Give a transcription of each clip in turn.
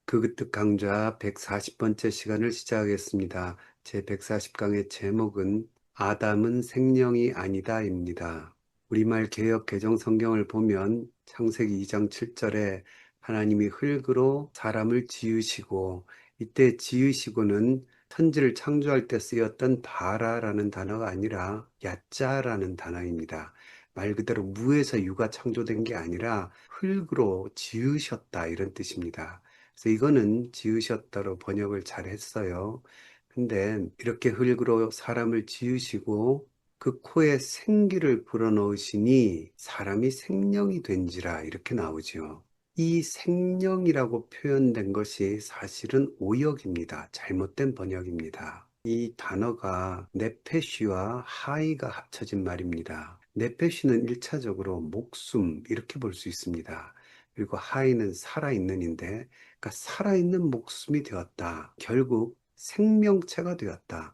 그긋득 강좌 140번째 시간을 시작하겠습니다. 제 140강의 제목은 아담은 생명이 아니다입니다. 우리말 개역 개정 성경을 보면 창세기 2장 7절에 하나님이 흙으로 사람을 지으시고, 이때 지으시고는 천지를 창조할 때 쓰였던 바라라는 단어가 아니라 야짜라는 단어입니다. 말 그대로 무에서 유가 창조된 게 아니라 흙으로 지으셨다, 이런 뜻입니다. 그래서 이거는 지으셨다로 번역을 잘 했어요. 근데 이렇게 흙으로 사람을 지으시고 그 코에 생기를 불어넣으시니 사람이 생명이 된지라, 이렇게 나오죠. 이 생명이라고 표현된 것이 사실은 오역입니다. 잘못된 번역입니다. 이 단어가 네페시와 하이가 합쳐진 말입니다. 네페시는 1차적으로 목숨, 이렇게 볼 수 있습니다. 그리고 하이는 살아있는인데, 그러니까 살아있는 목숨이 되었다. 결국 생명체가 되었다.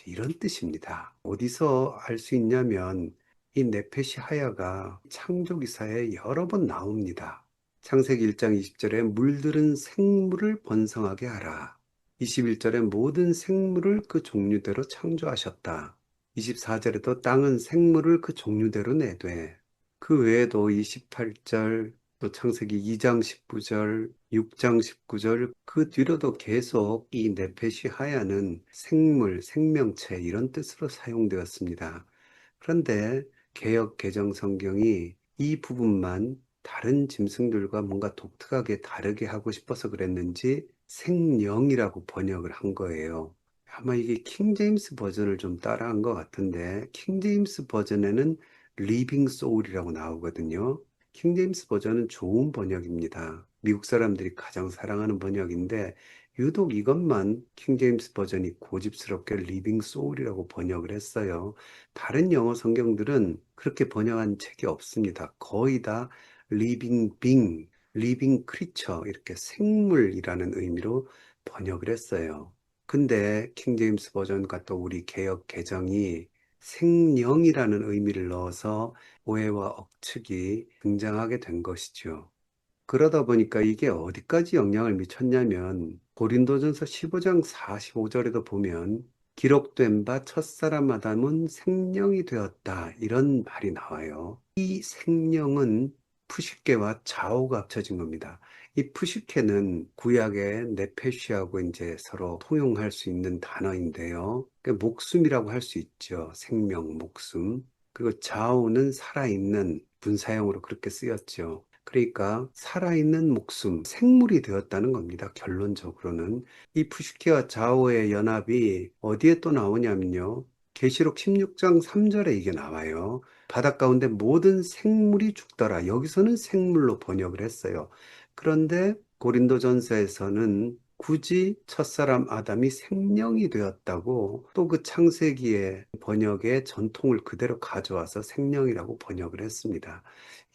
이런 뜻입니다. 어디서 알 수 있냐면 이 네페시 하야가 창조기사에 여러 번 나옵니다. 창세기 1장 20절에 물들은 생물을 번성하게 하라. 21절에 모든 생물을 그 종류대로 창조하셨다. 24절에도 땅은 생물을 그 종류대로 내되, 그 외에도 28절, 또 창세기 2장 19절, 6장 19절, 그 뒤로도 계속 이 네페시 하야는 생물, 생명체, 이런 뜻으로 사용되었습니다. 그런데 개역 개정 성경이 이 부분만 다른 짐승들과 뭔가 독특하게 다르게 하고 싶어서 그랬는지 생령이라고 번역을 한 거예요. 아마 이게 킹제임스 버전을 좀 따라한 것 같은데, 킹제임스 버전에는 리빙 소울이라고 나오거든요. 킹제임스 버전은 좋은 번역입니다. 미국 사람들이 가장 사랑하는 번역인데, 유독 이것만 킹제임스 버전이 고집스럽게 리빙 소울이라고 번역을 했어요. 다른 영어 성경들은 그렇게 번역한 책이 없습니다. 거의 다 리빙 빙, 리빙 크리처, 이렇게 생물이라는 의미로 번역을 했어요. 근데 킹제임스 버전과 또 우리 개역 개정이 생령이라는 의미를 넣어서 오해와 억측이 등장하게 된 것이죠. 그러다 보니까 이게 어디까지 영향을 미쳤냐면, 고린도전서 15장 45절에도 보면 기록된 바 첫사람 아담은 생령이 되었다, 이런 말이 나와요. 이 생령은 푸시케와 좌우가 합쳐진 겁니다. 이 푸시케는 구약의 네페시하고 이제 서로 통용할 수 있는 단어인데요. 그러니까 목숨이라고 할 수 있죠. 생명, 목숨. 그리고 좌우는 살아있는, 분사형으로 그렇게 쓰였죠. 그러니까 살아있는 목숨, 생물이 되었다는 겁니다. 결론적으로는. 이 푸시키와 자오의 연합이 어디에 또 나오냐면요, 계시록 16장 3절에 이게 나와요. 바닷 가운데 모든 생물이 죽더라. 여기서는 생물로 번역을 했어요. 그런데 고린도전서에서는 굳이 첫사람 아담이 생명이 되었다고, 또 그 창세기의 번역의 전통을 그대로 가져와서 생명이라고 번역을 했습니다.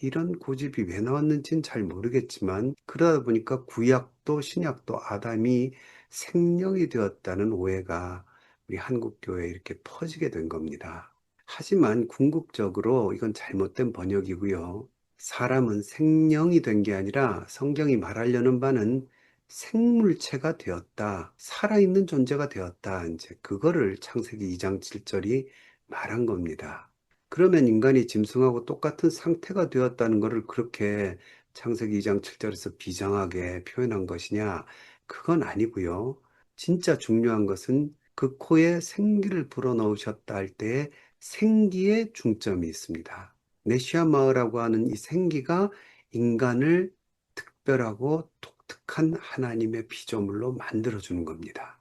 이런 고집이 왜 나왔는지는 잘 모르겠지만, 그러다 보니까 구약도 신약도 아담이 생명이 되었다는 오해가 우리 한국교회에 이렇게 퍼지게 된 겁니다. 하지만 궁극적으로 이건 잘못된 번역이고요. 사람은 생령이 된 게 아니라 성경이 말하려는 바는 생물체가 되었다, 살아있는 존재가 되었다, 이제 그거를 창세기 2장 7절이 말한 겁니다. 그러면 인간이 짐승하고 똑같은 상태가 되었다는 것을 그렇게 창세기 2장 7절에서 비장하게 표현한 것이냐? 그건 아니고요. 진짜 중요한 것은 그 코에 생기를 불어넣으셨다 할 때에 생기에 중점이 있습니다. 네시아마흐라고 하는 이 생기가 인간을 특별하고 독특한 하나님의 피조물로 만들어주는 겁니다.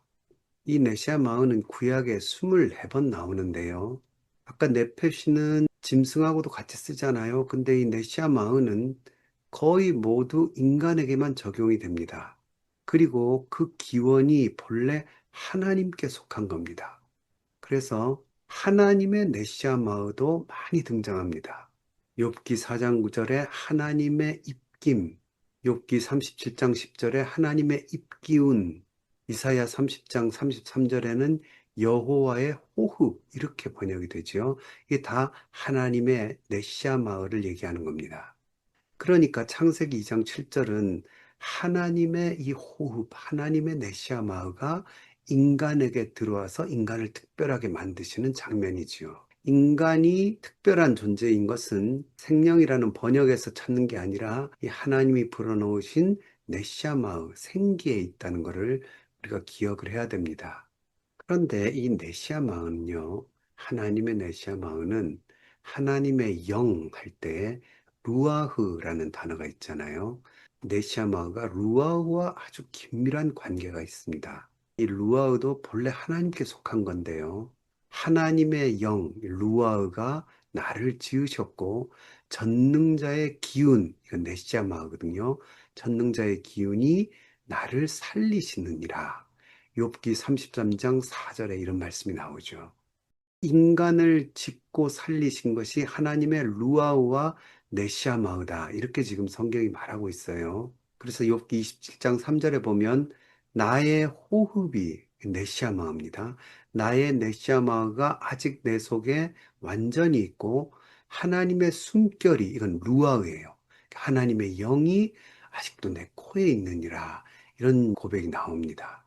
이 네시아마흐는 구약에 24번 나오는데요. 아까 네페시는 짐승하고도 같이 쓰잖아요. 근데 이 네시아마흐는 거의 모두 인간에게만 적용이 됩니다. 그리고 그 기원이 본래 하나님께 속한 겁니다. 그래서 하나님의 네시아마흐도 많이 등장합니다. 욥기 4장 9절에 하나님의 입김, 욥기 37장 10절에 하나님의 입기운, 이사야 30장 33절에는 여호와의 호흡, 이렇게 번역이 되죠. 이게 다 하나님의 네시아마흐를 얘기하는 겁니다. 그러니까 창세기 2장 7절은 하나님의 이 호흡, 하나님의 네시아마흐가 인간에게 들어와서 인간을 특별하게 만드시는 장면이지요. 인간이 특별한 존재인 것은 생명이라는 번역에서 찾는 게 아니라 이 하나님이 불어넣으신 네시아마흐, 생기에 있다는 것을 우리가 기억을 해야 됩니다. 그런데 이 네시아마흐는요, 하나님의 네시아마흐는 하나님의 영 할 때 루아흐라는 단어가 있잖아요. 네시아마흐가 루아흐와 아주 긴밀한 관계가 있습니다. 이 루아흐도 본래 하나님께 속한 건데요. 하나님의 영, 루아흐가 나를 지으셨고 전능자의 기운, 이건 네시아마흐거든요. 전능자의 기운이 나를 살리시느니라. 욥기 33장 4절에 이런 말씀이 나오죠. 인간을 짓고 살리신 것이 하나님의 루아우와 네시아마흐다. 이렇게 지금 성경이 말하고 있어요. 그래서 욥기 27장 3절에 보면 나의 호흡이 네시아마흐입니다. 나의 네시아마흐가 아직 내 속에 완전히 있고 하나님의 숨결이 이건 루아우예요. 하나님의 영이 아직도 내 코에 있느니라. 이런 고백이 나옵니다.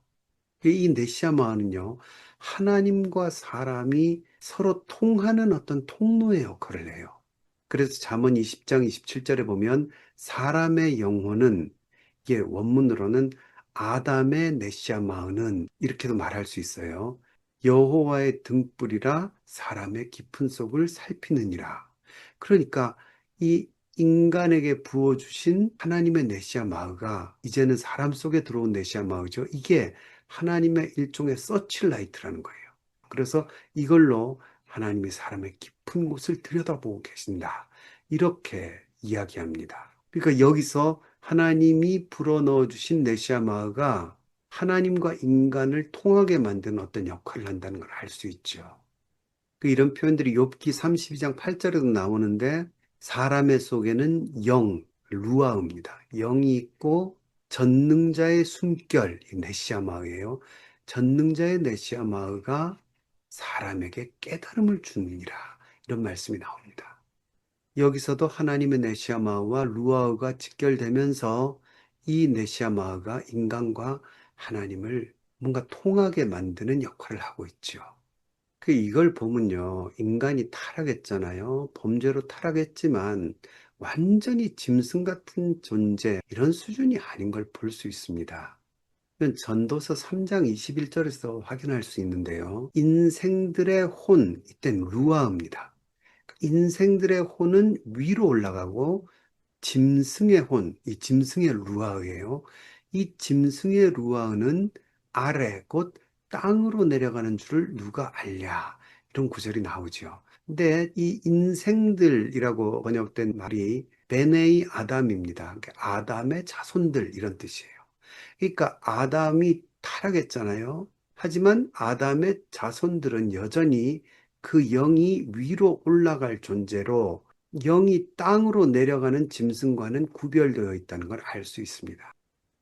이 네시아마는요, 하나님과 사람이 서로 통하는 어떤 통로의 역할을 해요. 그래서 잠언 20장 27절에 보면 사람의 영혼은, 이게 원문으로는 아담의 네시아마는 이렇게도 말할 수 있어요. 여호와의 등불이라 사람의 깊은 속을 살피느니라. 그러니까 이 인간에게 부어주신 하나님의 네시아마흐가 이제는 사람 속에 들어온 네시아마흐죠. 이게 하나님의 일종의 서치라이트라는 거예요. 그래서 이걸로 하나님이 사람의 깊은 곳을 들여다보고 계신다. 이렇게 이야기합니다. 그러니까 여기서 하나님이 불어넣어 주신 네시아마흐가 하나님과 인간을 통하게 만드는 어떤 역할을 한다는 걸 알 수 있죠. 이런 표현들이 욥기 32장 8절에도 나오는데 사람의 속에는 영, 루아입니다. 영이 있고 전능자의 숨결, 네시아마흐예요. 전능자의 네시아마흐가 사람에게 깨달음을 주느니라. 이런 말씀이 나옵니다. 여기서도 하나님의 네시아마흐와 루아흐가 직결되면서 이 네시아마흐가 인간과 하나님을 뭔가 통하게 만드는 역할을 하고 있죠. 이걸 보면요, 인간이 타락했잖아요. 범죄로 타락했지만 완전히 짐승 같은 존재, 이런 수준이 아닌 걸 볼 수 있습니다. 이건 전도서 3장 21절에서 확인할 수 있는데요. 인생들의 혼, 이땐 루아입니다. 인생들의 혼은 위로 올라가고 짐승의 혼, 이 짐승의 루아흐예요. 이 짐승의 루아흐는 아래, 곧 땅으로 내려가는 줄을 누가 알랴. 이런 구절이 나오죠. 근데 이 인생들이라고 번역된 말이 베네이 아담입니다. 그러니까 아담의 자손들 이런 뜻이에요. 그러니까 아담이 타락했잖아요. 하지만 아담의 자손들은 여전히 그 영이 위로 올라갈 존재로 영이 땅으로 내려가는 짐승과는 구별되어 있다는 걸 알 수 있습니다.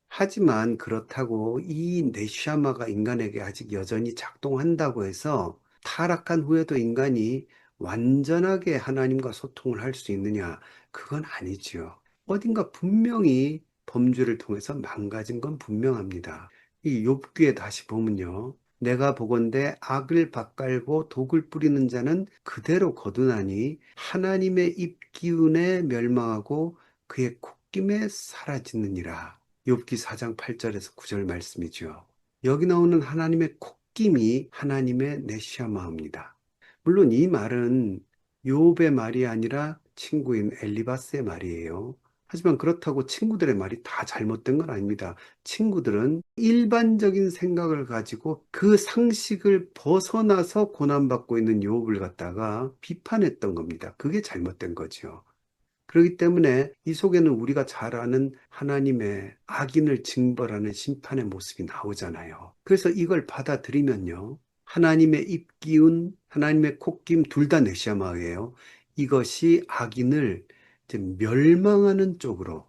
하지만 그렇다고 이 네시아마가 인간에게 아직 여전히 작동한다고 해서 타락한 후에도 인간이 완전하게 하나님과 소통을 할 수 있느냐? 그건 아니지요. 어딘가 분명히 범죄를 통해서 망가진 건 분명합니다. 이 욥기에 다시 보면요. 내가 보건대 악을 밭갈고 독을 뿌리는 자는 그대로 거두나니 하나님의 입 기운에 멸망하고 그의 콧김에 사라지느니라. 욥기 4장 8절에서 9절 말씀이죠. 여기 나오는 하나님의 콧김이 하나님의 네시아마입니다. 물론 이 말은 욥의 말이 아니라 친구인 엘리바스의 말이에요. 하지만 그렇다고 친구들의 말이 다 잘못된 건 아닙니다. 친구들은 일반적인 생각을 가지고 그 상식을 벗어나서 고난받고 있는 욥을 갖다가 비판했던 겁니다. 그게 잘못된 거죠. 그렇기 때문에 이 속에는 우리가 잘 아는 하나님의 악인을 징벌하는 심판의 모습이 나오잖아요. 그래서 이걸 받아들이면요. 하나님의 입기운, 하나님의 콧김 둘 다 네시아마예요. 이것이 악인을 이제 멸망하는 쪽으로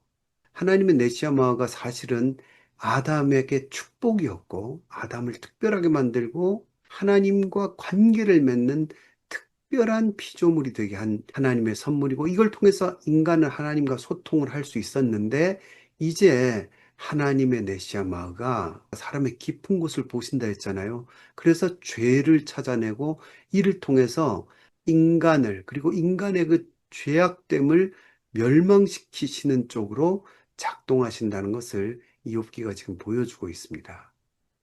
하나님의 네시아마가 사실은 아담에게 축복이었고 아담을 특별하게 만들고 하나님과 관계를 맺는 특별한 피조물이 되게 한 하나님의 선물이고 이걸 통해서 인간은 하나님과 소통을 할 수 있었는데 이제 하나님의 네시아마가 사람의 깊은 곳을 보신다 했잖아요. 그래서 죄를 찾아내고 이를 통해서 인간을, 그리고 인간의 그 죄악됨을 멸망시키시는 쪽으로 작동하신다는 것을 이욥기가 지금 보여주고 있습니다.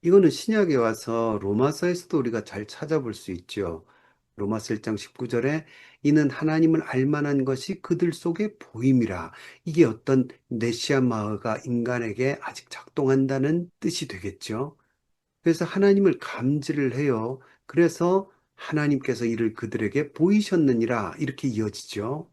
이거는 신약에 와서 로마서에서도 우리가 잘 찾아볼 수 있죠. 로마서 1장 19절에 이는 하나님을 알만한 것이 그들 속에 보임이라. 이게 어떤 네시아마가 인간에게 아직 작동한다는 뜻이 되겠죠. 그래서 하나님을 감지를 해요. 그래서 하나님께서 이를 그들에게 보이셨느니라 이렇게 이어지죠.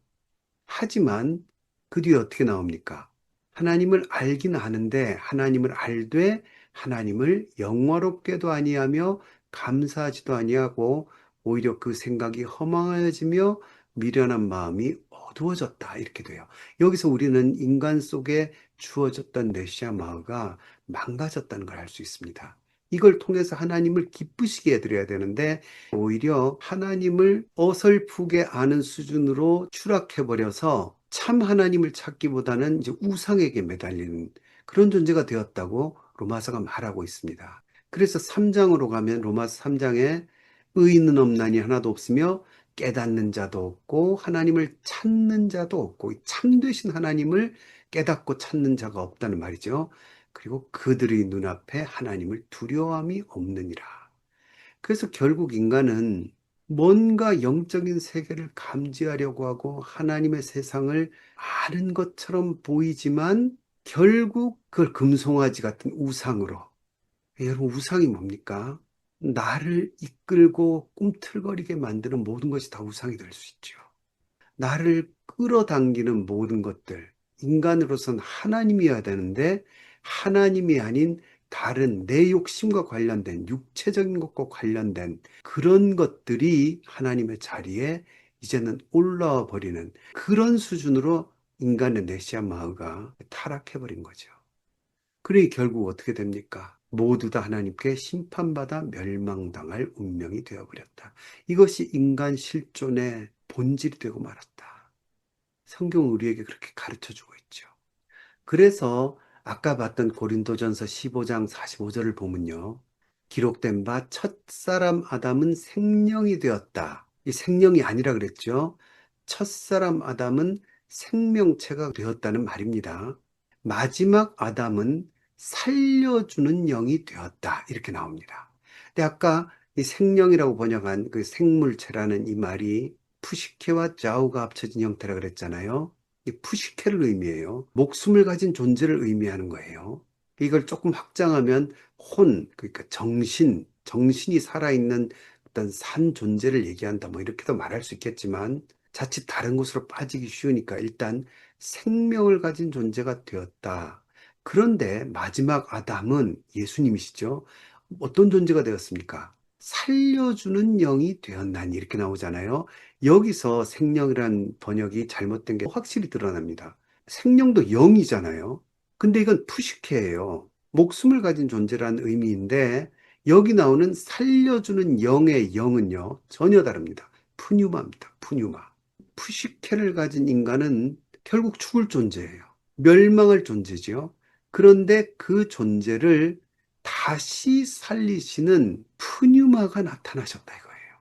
하지만 그 뒤에 어떻게 나옵니까? 하나님을 알긴 아는데 하나님을 알되 하나님을 영화롭게도 아니하며 감사하지도 아니하고 오히려 그 생각이 허망해지며 미련한 마음이 어두워졌다 이렇게 돼요. 여기서 우리는 인간 속에 주어졌던 네시아마가 망가졌다는 걸 알 수 있습니다. 이걸 통해서 하나님을 기쁘시게 해드려야 되는데 오히려 하나님을 어설프게 아는 수준으로 추락해버려서 참 하나님을 찾기보다는 이제 우상에게 매달리는 그런 존재가 되었다고 로마서가 말하고 있습니다. 그래서 3장으로 가면 로마서 3장에 의인은 없나니 하나도 없으며 깨닫는 자도 없고 하나님을 찾는 자도 없고 참되신 하나님을 깨닫고 찾는 자가 없다는 말이죠. 그리고 그들의 눈앞에 하나님을 두려움이 없느니라. 그래서 결국 인간은 뭔가 영적인 세계를 감지하려고 하고 하나님의 세상을 아는 것처럼 보이지만 결국 그걸 금송아지 같은 우상으로. 여러분, 우상이 뭡니까? 나를 이끌고 꿈틀거리게 만드는 모든 것이 다 우상이 될 수 있죠. 나를 끌어당기는 모든 것들, 인간으로서는 하나님이어야 되는데 하나님이 아닌 다른 내 욕심과 관련된 육체적인 것과 관련된 그런 것들이 하나님의 자리에 이제는 올라와 버리는 그런 수준으로 인간의 네시아마가 타락해버린 거죠. 그러니 결국 어떻게 됩니까? 모두 다 하나님께 심판받아 멸망당할 운명이 되어버렸다. 이것이 인간 실존의 본질이 되고 말았다. 성경은 우리에게 그렇게 가르쳐 주고 있죠. 그래서 아까 봤던 고린도전서 15장 45절을 보면요. 기록된 바 첫사람 아담은 생령이 되었다. 이 생령이 아니라 그랬죠. 첫사람 아담은 생명체가 되었다는 말입니다. 마지막 아담은 살려주는 영이 되었다. 이렇게 나옵니다. 근데 아까 이 생령이라고 번역한 그 생물체라는 이 말이 푸시케와 자우가 합쳐진 형태라 그랬잖아요. 이 푸시케를 의미해요. 목숨을 가진 존재를 의미하는 거예요. 이걸 조금 확장하면 그러니까 정신이 살아있는 어떤 산 존재를 얘기한다. 뭐 이렇게도 말할 수 있겠지만 자칫 다른 곳으로 빠지기 쉬우니까 일단 생명을 가진 존재가 되었다. 그런데 마지막 아담은 예수님이시죠. 어떤 존재가 되었습니까? 살려주는 영이 되었나니 이렇게 나오잖아요. 여기서 생명이란 번역이 잘못된 게 확실히 드러납니다. 생명도 영이잖아요. 근데 이건 푸시케예요. 목숨을 가진 존재라는 의미인데 여기 나오는 살려주는 영의 영은요 전혀 다릅니다. 푸뉴마입니다. 푸뉴마. 푸시케를 가진 인간은 결국 죽을 존재예요. 멸망할 존재지요. 그런데 그 존재를 다시 살리시는 푸뉴마가 나타나셨다 이거예요.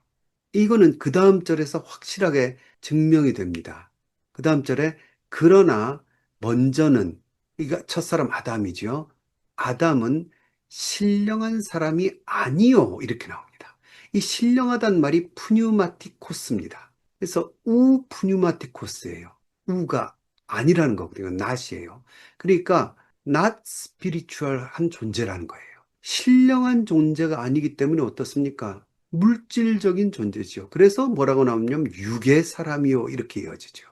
이거는 그 다음 절에서 확실하게 증명이 됩니다. 그 다음 절에 그러나 먼저는 이가 첫사람 아담이죠. 아담은 신령한 사람이 아니요 이렇게 나옵니다. 이 신령하다는 말이 푸뉴마티코스입니다. 그래서 우 푸뉴마티코스예요. 우가 아니라는 거거든요. not이에요. 그러니까 not spiritual한 존재라는 거예요. 신령한 존재가 아니기 때문에 어떻습니까? 물질적인 존재지요. 그래서 뭐라고 나오냐면 육의 사람이요 이렇게 이어지죠.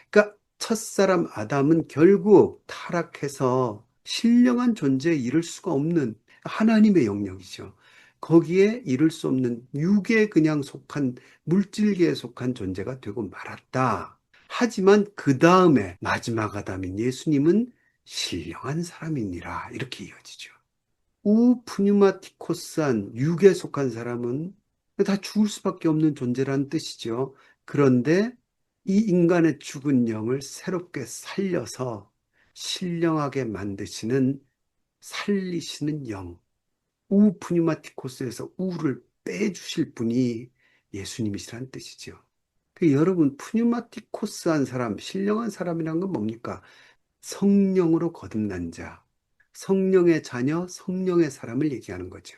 그러니까 첫사람 아담은 결국 타락해서 신령한 존재에 이를 수가 없는 하나님의 영역이죠. 거기에 이를 수 없는 육에 그냥 속한 물질계에 속한 존재가 되고 말았다. 하지만 그 다음에 마지막 아담인 예수님은 신령한 사람이니라 이렇게 이어지죠. 우프뉴마티코스한 육에 속한 사람은 다 죽을 수밖에 없는 존재라는 뜻이죠. 그런데 이 인간의 죽은 영을 새롭게 살려서 신령하게 만드시는 살리시는 영, 우 푸뉴마티코스에서 우를 빼주실 분이 예수님이시라는 뜻이죠. 여러분, 푸뉴마티코스한 사람, 신령한 사람이란 건 뭡니까? 성령으로 거듭난 자, 성령의 자녀, 성령의 사람을 얘기하는 거죠.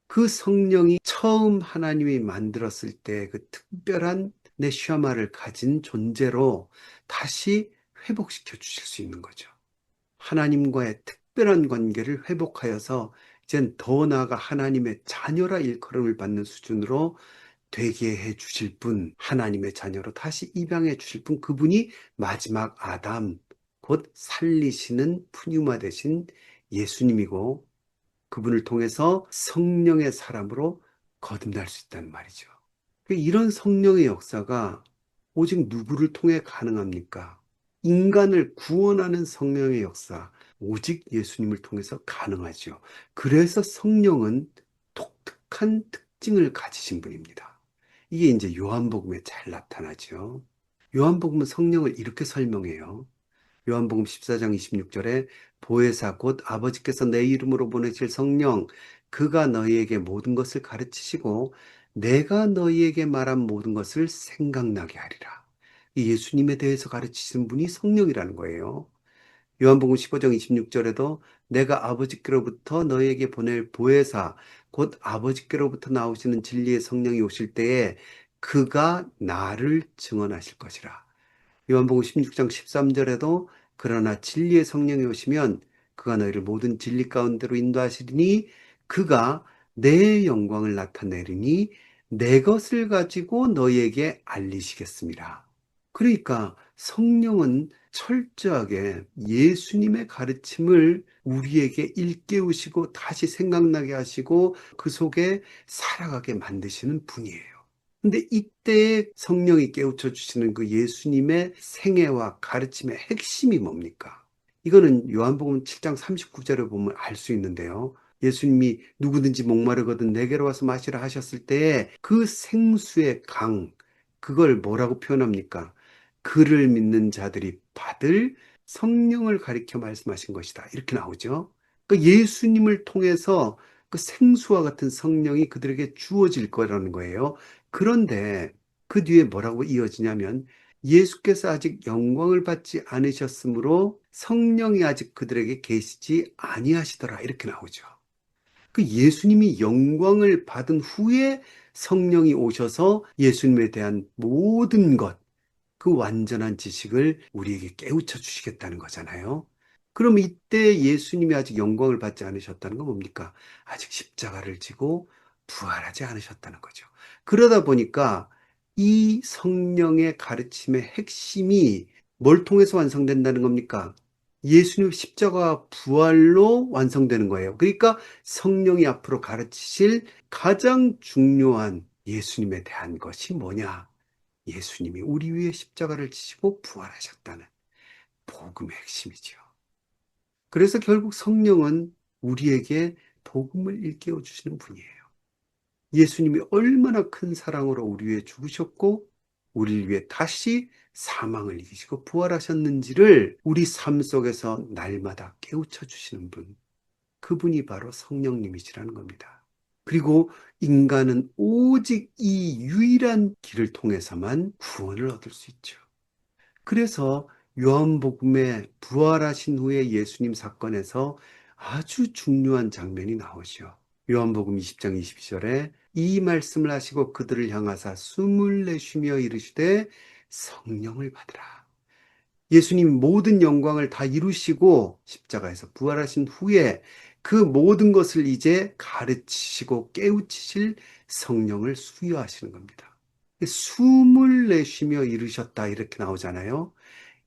그 성령이 처음 하나님이 만들었을 때 그 특별한 네슈아마를 가진 존재로 다시 회복시켜 주실 수 있는 거죠. 하나님과의 특별한 관계를 회복하여서 이젠 더 나아가 하나님의 자녀라 일컬음을 받는 수준으로 되게 해 주실 분, 하나님의 자녀로 다시 입양해 주실 분, 그분이 마지막 아담, 곧 살리시는 푸뉴마 되신 예수님이고, 그분을 통해서 성령의 사람으로 거듭날 수 있다는 말이죠. 이런 성령의 역사가 오직 누구를 통해 가능합니까? 인간을 구원하는 성령의 역사, 오직 예수님을 통해서 가능하죠. 그래서 성령은 독특한 특징을 가지신 분입니다. 이게 이제 요한복음에 잘 나타나죠. 요한복음은 성령을 이렇게 설명해요. 요한복음 14장 26절에 보혜사 곧 아버지께서 내 이름으로 보내실 성령 그가 너희에게 모든 것을 가르치시고 내가 너희에게 말한 모든 것을 생각나게 하리라. 이 예수님에 대해서 가르치시는 분이 성령이라는 거예요. 요한복음 15장 26절에도 내가 아버지께로부터 너희에게 보낼 보혜사 곧 아버지께로부터 나오시는 진리의 성령이 오실 때에 그가 나를 증언하실 것이라. 요한복음 16장 13절에도 그러나 진리의 성령이 오시면 그가 너희를 모든 진리 가운데로 인도하시리니 그가 내 영광을 나타내리니 내 것을 가지고 너희에게 알리시겠습니다. 그러니까 성령은 철저하게 예수님의 가르침을 우리에게 일깨우시고 다시 생각나게 하시고 그 속에 살아가게 만드시는 분이에요. 근데 이때 성령이 깨우쳐 주시는 그 예수님의 생애와 가르침의 핵심이 뭡니까? 이거는 요한복음 7장 39절에 보면 알 수 있는데요. 예수님이 누구든지 목마르거든 내게로 와서 마시라 하셨을 때에 그 생수의 강, 그걸 뭐라고 표현합니까? 그를 믿는 자들이 받을 성령을 가리켜 말씀하신 것이다. 이렇게 나오죠. 그 예수님을 통해서 그 생수와 같은 성령이 그들에게 주어질 거라는 거예요. 그런데 그 뒤에 뭐라고 이어지냐면 예수께서 아직 영광을 받지 않으셨으므로 성령이 아직 그들에게 계시지 아니하시더라. 이렇게 나오죠. 그 예수님이 영광을 받은 후에 성령이 오셔서 예수님에 대한 모든 것, 그 완전한 지식을 우리에게 깨우쳐 주시겠다는 거잖아요. 그럼 이때 예수님이 아직 영광을 받지 않으셨다는 건 뭡니까? 아직 십자가를 지고 부활하지 않으셨다는 거죠. 그러다 보니까 이 성령의 가르침의 핵심이 뭘 통해서 완성된다는 겁니까? 예수님 십자가 부활로 완성되는 거예요. 그러니까 성령이 앞으로 가르치실 가장 중요한 예수님에 대한 것이 뭐냐? 예수님이 우리 위에 십자가를 지시고 부활하셨다는 복음의 핵심이죠. 그래서 결국 성령은 우리에게 복음을 일깨워 주시는 분이에요. 예수님이 얼마나 큰 사랑으로 우리 위해 죽으셨고 우리를 위해 다시 사망을 이기시고 부활하셨는지를 우리 삶 속에서 날마다 깨우쳐 주시는 분, 그분이 바로 성령님이시라는 겁니다. 그리고 인간은 오직 이 유일한 길을 통해서만 구원을 얻을 수 있죠. 그래서 요한복음에 부활하신 후에 예수님 사건에서 아주 중요한 장면이 나오죠. 요한복음 20장 22절에 이 말씀을 하시고 그들을 향하사 숨을 내쉬며 이르시되 성령을 받으라. 예수님 모든 영광을 다 이루시고 십자가에서 부활하신 후에 그 모든 것을 이제 가르치시고 깨우치실 성령을 수여하시는 겁니다. 숨을 내쉬며 이르셨다 이렇게 나오잖아요.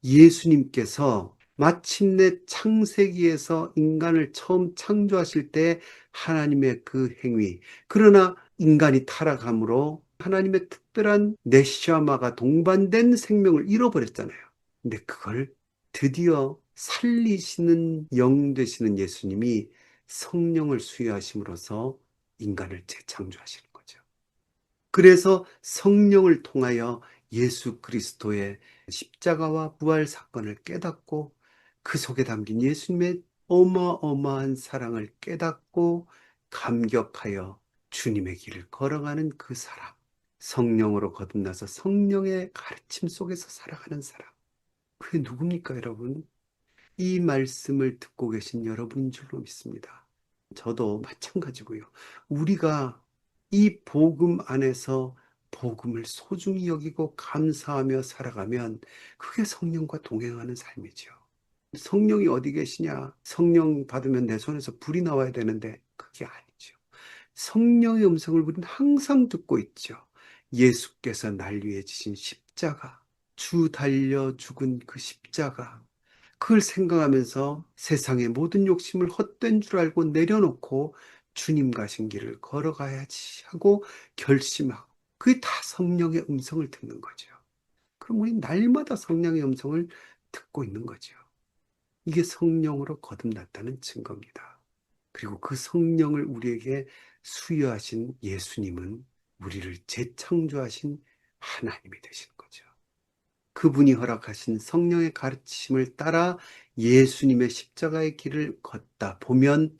예수님께서 마침내 창세기에서 인간을 처음 창조하실 때 하나님의 그 행위, 그러나 인간이 타락함으로 하나님의 특별한 네시아마가 동반된 생명을 잃어버렸잖아요. 근데 그걸 드디어 살리시는 영 되시는 예수님이 성령을 수여하심으로써 인간을 재창조하시는 거죠. 그래서 성령을 통하여 예수 그리스도의 십자가와 부활 사건을 깨닫고 그 속에 담긴 예수님의 어마어마한 사랑을 깨닫고 감격하여 주님의 길을 걸어가는 그 사람, 성령으로 거듭나서 성령의 가르침 속에서 살아가는 사람, 그게 누굽니까, 여러분? 이 말씀을 듣고 계신 여러분인 줄로 믿습니다. 저도 마찬가지고요. 우리가 이 복음 안에서 복음을 소중히 여기고 감사하며 살아가면 그게 성령과 동행하는 삶이죠. 성령이 어디 계시냐? 성령 받으면 내 손에서 불이 나와야 되는데 그게 아니죠. 성령의 음성을 우리는 항상 듣고 있죠. 예수께서 날 위해 지신 십자가, 주 달려 죽은 그 십자가, 그걸 생각하면서 세상의 모든 욕심을 헛된 줄 알고 내려놓고 주님 가신 길을 걸어가야지 하고 결심하고, 그게 다 성령의 음성을 듣는 거죠. 그럼 우리 날마다 성령의 음성을 듣고 있는 거죠. 이게 성령으로 거듭났다는 증거입니다. 그리고 그 성령을 우리에게 수여하신 예수님은 우리를 재창조하신 하나님이 되신 거죠. 그분이 허락하신 성령의 가르침을 따라 예수님의 십자가의 길을 걷다 보면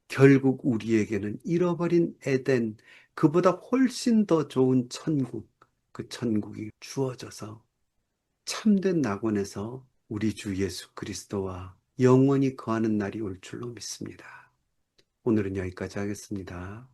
결국 우리에게는 잃어버린 에덴, 그보다 훨씬 더 좋은 천국, 그 천국이 주어져서 참된 낙원에서 우리 주 예수 그리스도와 영원히 거하는 날이 올 줄로 믿습니다. 오늘은 여기까지 하겠습니다.